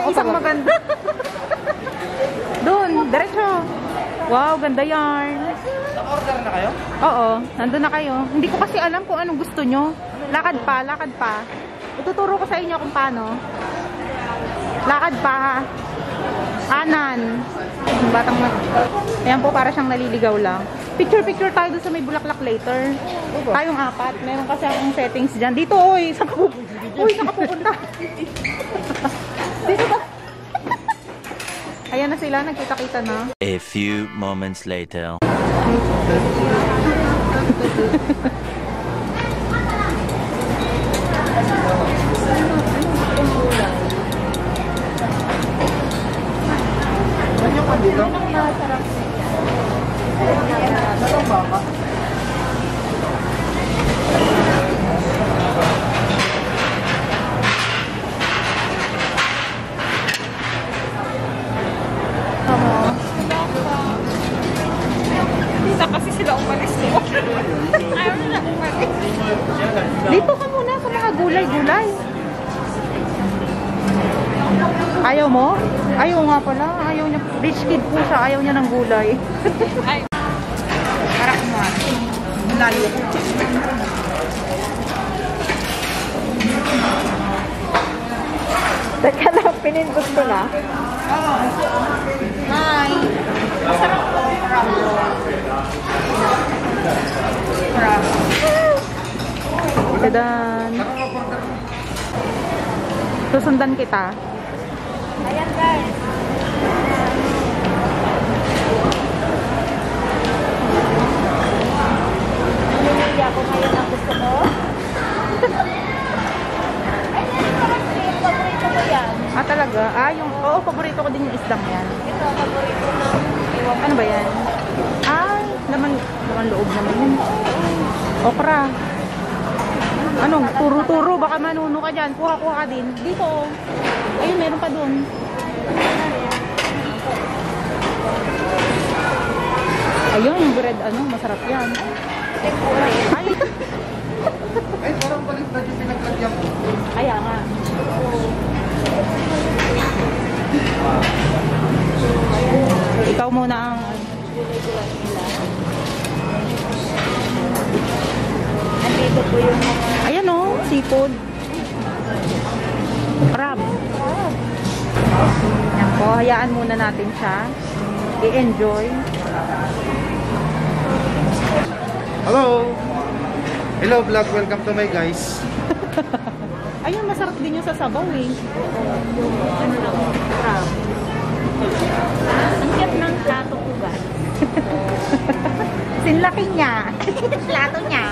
Isang maganda. Doon, diretso. Wow, ganda yarn. Naka-order na kayo? Oo, nandun na kayo. Hindi ko kasi alam kung anong gusto nyo. Lakad pa, lakad pa. Ituturo ko sa inyo kung paano. Lakad pa. Kanan. Batang ayan po, para siyang naliligaw lang. Picture-picture tayo doon sa may bulaklak later. Tayong apat. Meron kasi akong settings dyan. Dito, oy. Saan ka pupunta? Dito ba? Ayan na sila, nagkita-kita na. A few moments later. Dito ka muna sa mga gulay-gulay. Ayaw mo? Ayaw nga pala. Ayaw niya. Rich kid po siya. Ayaw niya ng gulay. Ay. Karak mo. Layo. Teka lang, pinindot ko na. Oo. Hi. Masarap po. Crab. Dadan. Susundan kita. Ayan guys. Namimili ako ngayon ang gusto ko. Ayan, parang paborito ko yan. Ah, talaga? Ah, yung, oo, paborito ko din yung isdang yan. Ito, paborito ng iwan. Ano ba yan? Ay, laman loob naman yun. Okra. Anong? Turo-turo. Baka manuno ka dyan. Kuha-kuha ka din. Dito. Ayun, meron pa dun. Ayun, yung bread. Ano? Masarap yan. Ay. Ay, parang balik na yung pinaglagyan ko. Kaya nga. Ikaw muna ang... Andito po yung mga... Ayan o, seafood. Crab. Yan po, hayaan muna natin siya. I-enjoy. Hello! Hello vlog, welcome to my guys. Ayun, masarap din yung sa sabaw eh. Yung ano lang, crab. Ang cute ng plato ko guys. Sinlaki niya. Plato niya.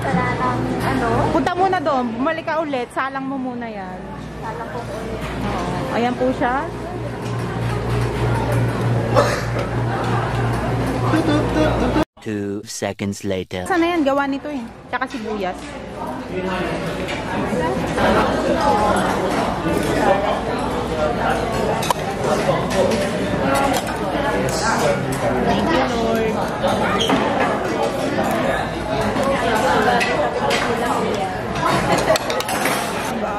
Wala lang, ano? Punta muna doon, bumalik ka ulit. Salang mo muna yan. Salang po ulit. Oo. Ayan po siya. Two seconds later. Sana yan, gawa nito eh. Tsaka sibuyas. Thank you, Lord.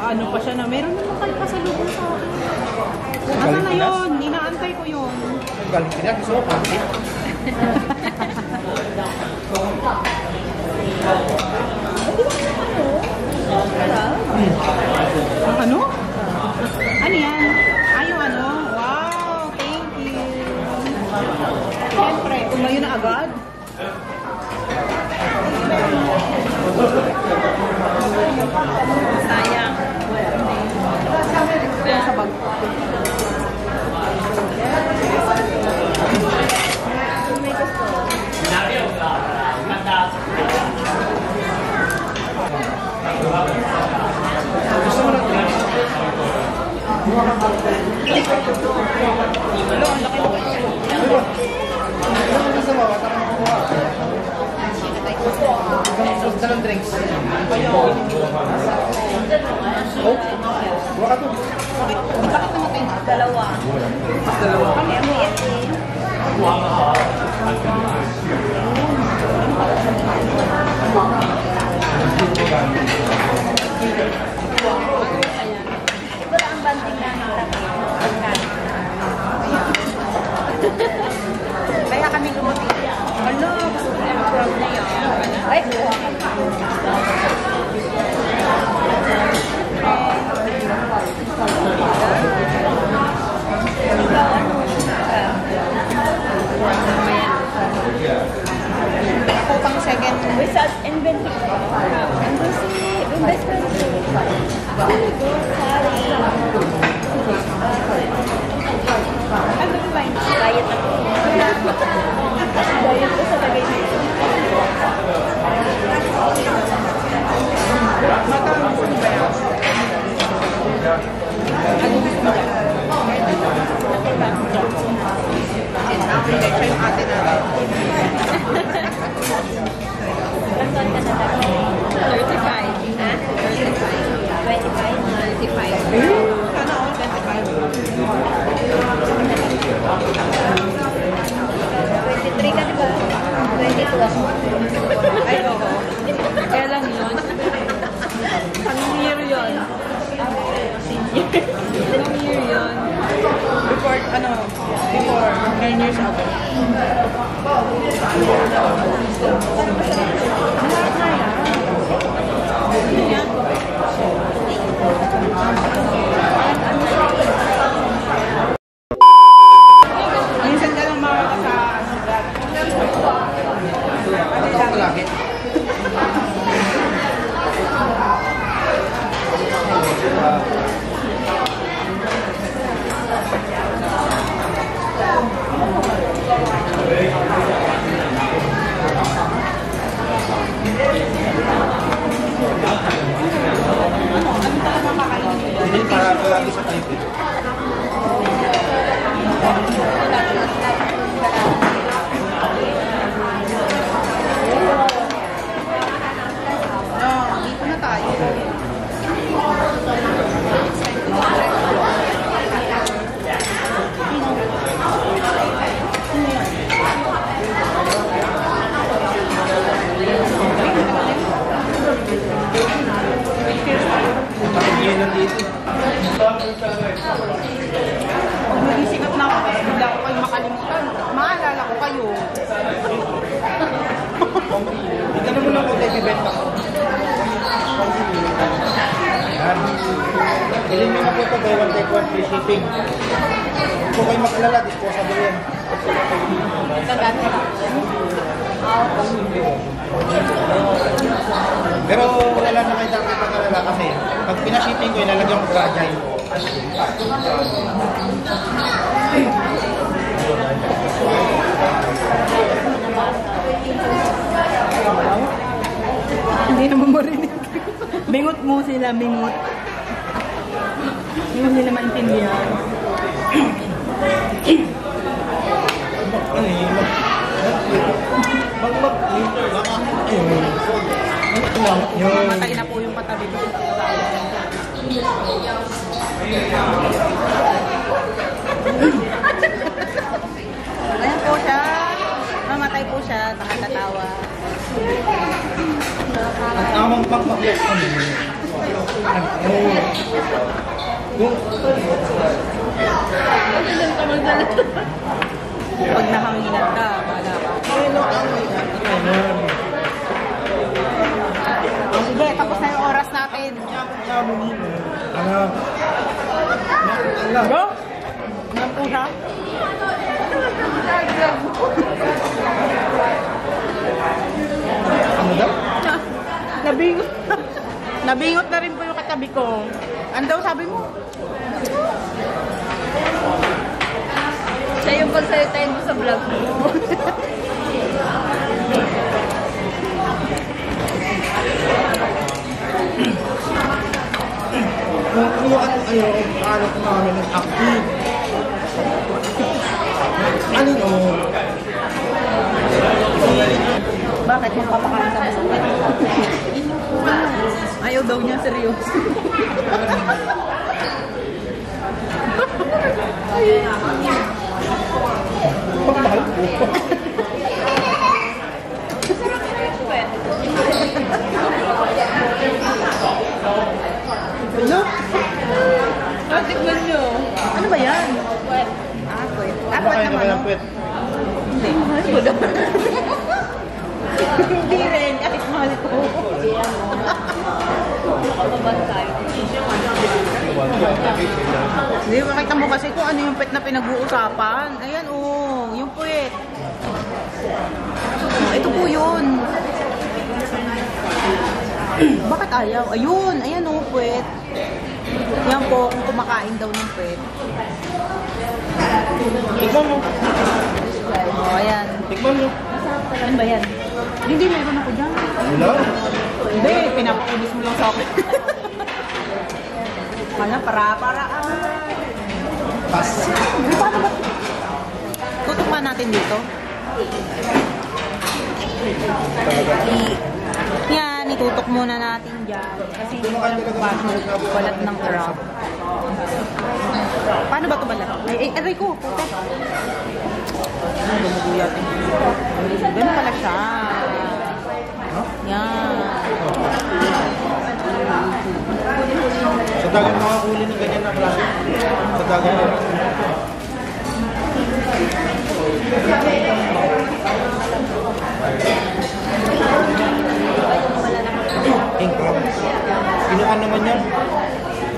Ano pa siya na? Meron naman kayo pasalubong sa akin. Asa na yun? Inaantay ko yun. Galing ka niya, gusto mo pansit? Ano? Ano yan? Yung ano? Wow! Thank you! Siyempre, tumayo na agad. Sayang. Sa bag. Dalawang drinks. Oh, buka to. Bakit namatay na? Dalawa. Dalawa. Ito lang ang banding namin pagkain. Kaya kami lumapit. Ano? Gusto ko yung proud na yun. Ay, kuha ka pa. Ako pang second. Uy, sa inventory. Ando si best friend ko. Sorry. Ano ba yun? Diet ako. Diet ko sa tagay nito. Magkano gusto niyo ba yan? Ano gusto niyo? Hindi, siya yung ate natin. Saan ka na tayo? 35. Ha? 25? 35. Sana all 23 ka diba? 22 ako. 25. Ay, oo. Kailan yun? Anong year yun? Anong year yun? Before 10 years ago. Minsan ka lang makakasa Ako lagi. Hindi para lagi sa tayo. dito na tayo. Hindi nandito. Pag nagisikat na ako, bigla ko kayo makalimutan. Maalala ko kayo. Hindi ka naman ako tayo bibenta ko. Yan. Bilhin nyo na po ito, buy one take one free shipping. Kung kayo mag-alala, disposable yan. Gagano lang. Pero wala na kayo dapat mag-alala kasi pag pinashipping ko, ilalagyan ko fragile. Hindi naman marinig. Bingot mo sila, bingot. Hindi mo nila maintindihan. Ano yun? Matay na po yung katabi ko. Ayan po siya. Mamatay po siya. Nakakatawa. Ang tamang pagpapyas ko nyo. Pag nahanginan ka, baga ka. Sige, tapos na yung oras natin. Ano? Go! Ayan po siya. Ano daw? Nabingot. Nabingot na rin po yung katabi ko. Ano daw sabi mo? Siya yung pagsalitayin mo sa vlog mo. Ano ko namin ng active. Ano no? Bakit? Magpapakain ka ba sa puwet? Ayaw daw niya, seryoso. Pagmahal po. Ano? Tikman nyo. Ano ba yan? Puwet. Ah, puwet. Ah, puwet Kumakain ka ba naman. ng puwet? Hindi. Ano ba? Hindi rin. Kahit mahal ko. Hindi, makita mo kasi kung ano yung puwet na pinag-uusapan. Ayan, oh. Yung puwet. Ito po yun. Bakit ayaw? Ayun. Ayan, oh, puwet. Yan po, kung kumakain daw ng puwet. Tikman mo. Oh, ayan. Tikman mo. Ano ba yan? Hindi, meron ako dyan. Wala. Hindi, pinapakulis mo lang sa akin. Ano, para. Pas. Paano ba? Tutukman natin dito. Yan, itutok muna natin dyan. Kasi hindi ko alam kung paano balat ng crab. Paano ba ito balat? Ay, aray ko. Puta. Gumugulat. Ganun pala siya. Yan. Sa dagat makakuli ng ganyan na klase. Sa dagat na. King crab. Inuan naman yan.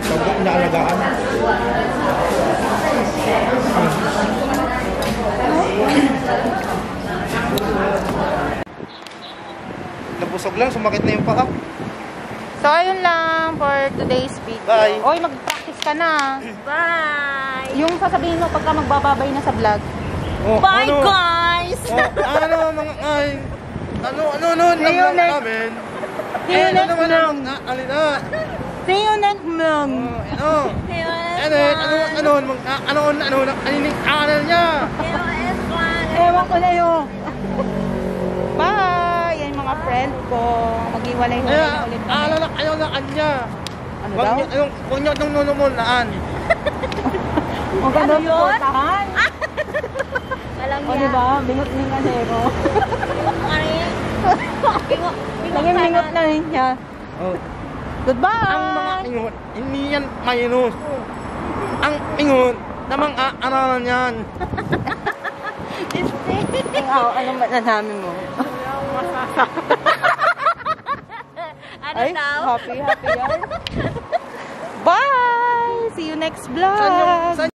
Pag naalagaan. Nabusog lang, sumakit na yung paa. So, ayun lang for today's video. Bye. Oy, mag-practice ka na. Bye! Yung sasabihin mo pagka magbababay na sa vlog. Oh, Bye, ano? guys! Oh, ano mga ay? Ano See you lang next- namin? See you next naman vlog. alina. See you next vlog. Anining anal niya. Ewan ko na yun. Bye! Yan mga friend ko. Mag-iwalay-walay Kaya, na ulit kami. alala kayo na anya. Ano daw? Huwag niyo nung nunumunaan. Huwag ka daw supportahan. Alam O diba? Bingot ni Kasero. Ano yan? Naging-bingot na rin siya. Oh. Goodbye! Ang mga ingot, hindi yan mayroon. Ang ingot, namang aaralan yan. Anong masasabi mo? Ano Ay, daw? happy yan. Bye! See you next vlog!